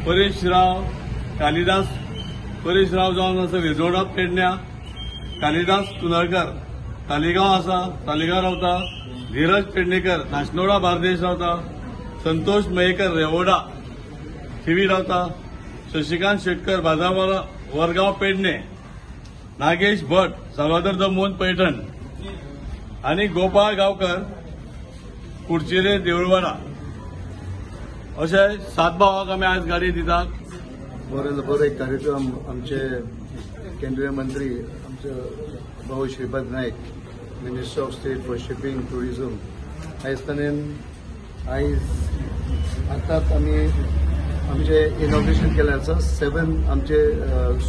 परेशराव कालिदास परेशराव जावन आसा वेजोडा पेडण्या, कालिदास कुंदळकर तालिगांव आसा, तालिगांव रावता, धीरज पेडणेकर नाशनोडा बार्देश रावता, संतोष मयेकर रेवोडा थिवी रावता, शशिकांत शेटकर बाजारवाला वरगांव पेडणे, नागेश भट सावळादर दमोन पैठण आणि गोपाळ गावकर कुडचिरे देऊळवाडा अशे 7 भावांक आमी आज गाडी दितात. बरो एक कार्यक्रम आमचे केंद्रीय मंत्री आमचे भाऊ Shripad Naik, minister of state for shipping tourism, आयज ताणें आतांच आमी आमचे इनॉग्रेशन केलें आसा. 7 आमचे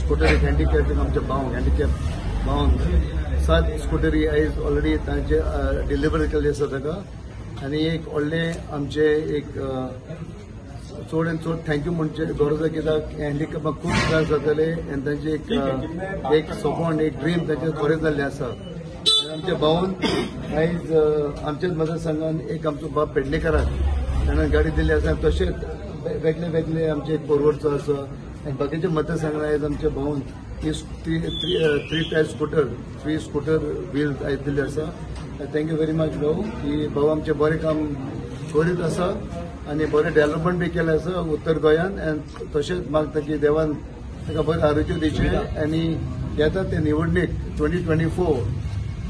स्कूटरी हँडिकॅप आमचे हँडिकॅप भावांक 7 स्कूटरी आयज ऑलरेडी तांचे डिलिव्हरी केल्ली आसा ताका. आनी एक व्हडलें आमचे एक चड आनी चड थँक्यू म्हणचे गरज आसा, कित्याक हँडिकॅपाक खूब त्रास जाताले आनी तांचे एक सपन एक ड्रीम तांचे खरें जाल्लें आसा. आनी आमच्या भावान आयज आमच्याच मतदारसंघान एक आमचो बाब पेडणेकराक ताणें गाडी दिल्ली आसा. तशेंच वेगळे वेगळे आमचे एक फोरवर्डचो आसा आनी बाकीच्या मतदारसंघान आयज आमच्या भावान 3 टायर स्कूटर व्हील आयज दिल्ले आसा. थँक्यू व्हेरी मच भाऊ, की भाऊ आमचे बरें काम करीत आसा आनी बरें डेव्हलपमेंट बी केलें आसा उत्तर गोंयान. आनी तशेंच मागता की देवान ताका बरें आरोग्य दिवचें आनी येता ते निवडणूक 2024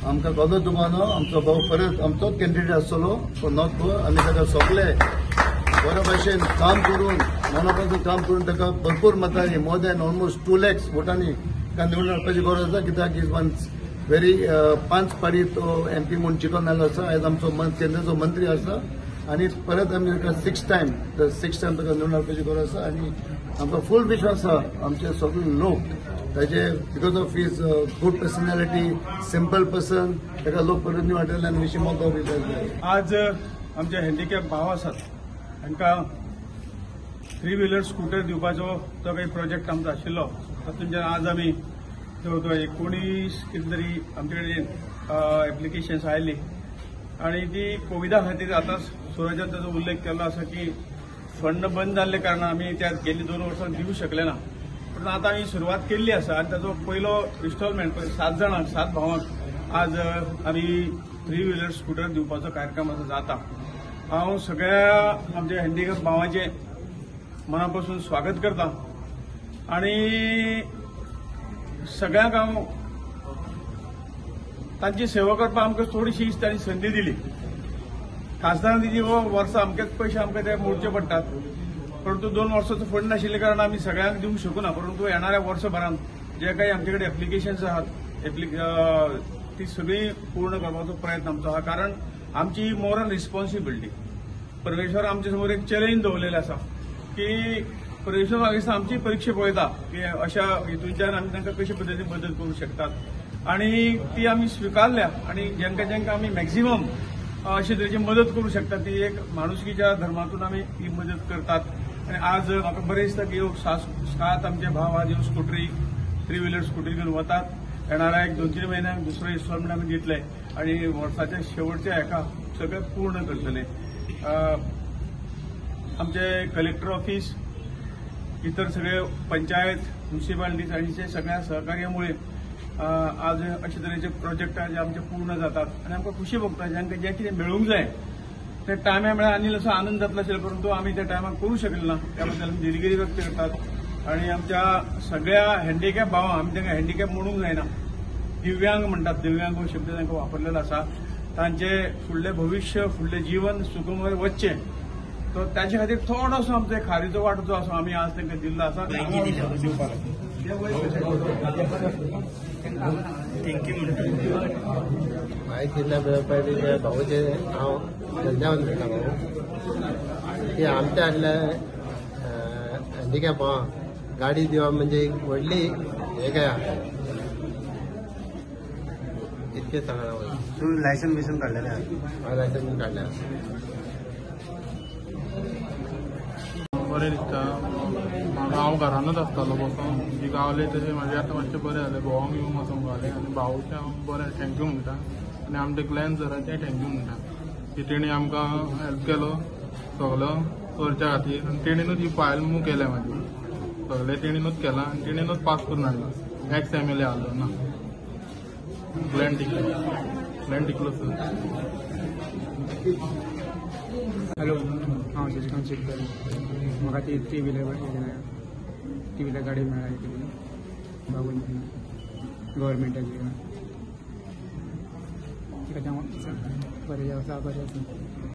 आमकां कोदो तुमानो आमचो भाऊ परत आमचोच कॅन्डिडेट आसतलो फॉर नॉर्थ गोवा. आमी ताका सोगले बऱ्या भशेन काम करून मनापासून काम करून ताका भरपूर मतांनी मोर दॅन ऑलमोस्ट 2 lakhs वोटांनी ताका निवडून हाडपाची गरज आसा, कित्याक इज वन व्हेरी 5 फावटी तो MP म्हणून चिकून आयलो आसा. आयज आमचो केंद्राचो मंत्री आसा आनी परत आमी ताका 6th टायम ताका निवडून हाडपाची गरज आसा. आनी आमकां फूल विश्वास आसा आमचे सगळे लोक ताजे because of his good personality, simple person, ताका लोक परत निवडून हाडटले आनी wish him all the best. आज आमचे हँडिकॅप भाव आसात तांकां 3 व्हिलर स्कूटर दिवपाचो तो काही प्रोजेक्ट आमचो आशिल्लो. तातूंतल्यान आज आमी तो 19 कितें तरी आमचे कडेन एप्लिकेशन्स आयिल्ली आनी ती कोविडा खातीर आतां सुरजान ताचो उल्लेख केल्लो आसा की फंड बंद जाल्ले कारणान आमी त्या गेल्ली 2 वर्सां दिवंक शकले ना. पूण आतां आमी सुरवात केल्ली आसा आनी ताचो पयलो इन्स्टॉलमेंट 7 जाणांक 7 भावांक आज आमी 3 व्हिलर स्कूटर दिवपाचो कार्यक्रम आसा जाता. हांव सगळ्या आमच्या हँडिकॅप भावांचे मनापासून स्वागत करता आनी सगळ्यांक हांव तांची सेवा करपाक आमकां थोडीशी तांणी संदी दिली. खासदार निधी हो वर्सा अमकेच पयशे आमकां ते मोडचे पडटात, परंतु 2 वर्साचो फंड नाशिल्ले कारणान आमी सगळ्यांक दिवंक शकूना. परंतु येणाऱ्या वर्सभरान जे काही आमचे कडेन एप्लिकेशन्स आहात ती सगळी पूर्ण करपाचो प्रयत्न आमचो आहा. कारण आमची मॉरल रिस्पॉन्सिबिलिटी परमेश्वर आमचे समोर एक चॅलेंज दवरलेलें आसा की परमेश्वर म्हाका दिसता आमची परीक्षा पळयता की अशा हितूंतल्यान आमी तांकां कशे पद्दतीन मदत करूंक शकतात आनी ती आमी स्विकारल्या. आनी जेंका आमी मॅक्झिमम अशे तरेची मदत करूंक शकतात ती एक माणुसकीच्या धर्मातून आमी ही मदत करतात. आनी आज म्हाका बरें दिसता की 7 आमचे भाव आज ह्यो स्कूटरी 3 व्हिलर स्कूटरी घेवन वतात. येणाऱ्या एक 2-3 म्हयन्यांक दुसरो इन्स्टॉलमेंट आमी दितले आनी वर्साच्या शेवटच्या हेका सगळें पूर्ण करतले. आमचे कलेक्टर ऑफिस, इतर सगळे पंचायत, म्युनिसिपालिटीज हांचे सगळ्या सहकार्यामुळे आज अशे तरेचे प्रोजेक्ट जे आमचे पूर्ण जातात आनी आमकां खुशी भोगता. जेंकां जें कितें मेळूंक जाय ते टायमा मेळ्ळा आनी असो आनंद जातलो आशिल्लो, परंतु आमी त्या टायमार करूंक शकले ना. त्या बद्दल आमी दिलगिरी व्यक्त करतात. आनी आमच्या सगळ्या हँडिकॅप भावांक आमी तांकां हँडिकॅप म्हणूंक जायना, दिव्यांग म्हणटात, दिव्यांग हो शब्द तांकां वापरलेलो आसा. तांचे फुडलें भविश्य, फुडलें जीवन सुखमय वचचें तो ताचे खातीर थोडोसो आमचो एक खारीचो वांटो जो आसा आमी आज तांकां दिल्लो आसा. म्हायती दिल्या बद्दल भाऊचे हांव धन्यवाद दिता भाऊ की आमच्या आदल्या हँडिकॅप भावांक गाडी दिवप म्हणजे एक व्हडली हे काय इतकें सांगना. तूं लायसन बिसन काडलेलें हांव लायसन काडलें. बरें दिसता. हांव घरानूच आसतालो बसून, जी गावले तशें म्हाजें आतां मातशें बरें जालें. भोवोंक येवंक वचोंक गावलें आनी भाऊचे हांव बरें थँक्यू म्हणटा आनी आमचे क्लॅन सराचे थँक्यू म्हणटा की तेणी आमकां हेल्प केलो सगलो करच्या खातीर आनी तेणीनूच ही फायल मूव केल्या म्हाजी सगळे तेणीनूच केला आनी तेणीनूच पास करून हाडला एक्स MLA आहलो ना ग्लॅन टिकलो सर. हॅलो हांव शशिकांत शेटकर. म्हाका ती थ्री व्हिलर गाडी मेळ्ळा बागून गव्हर्मेंटाची बरें आसा.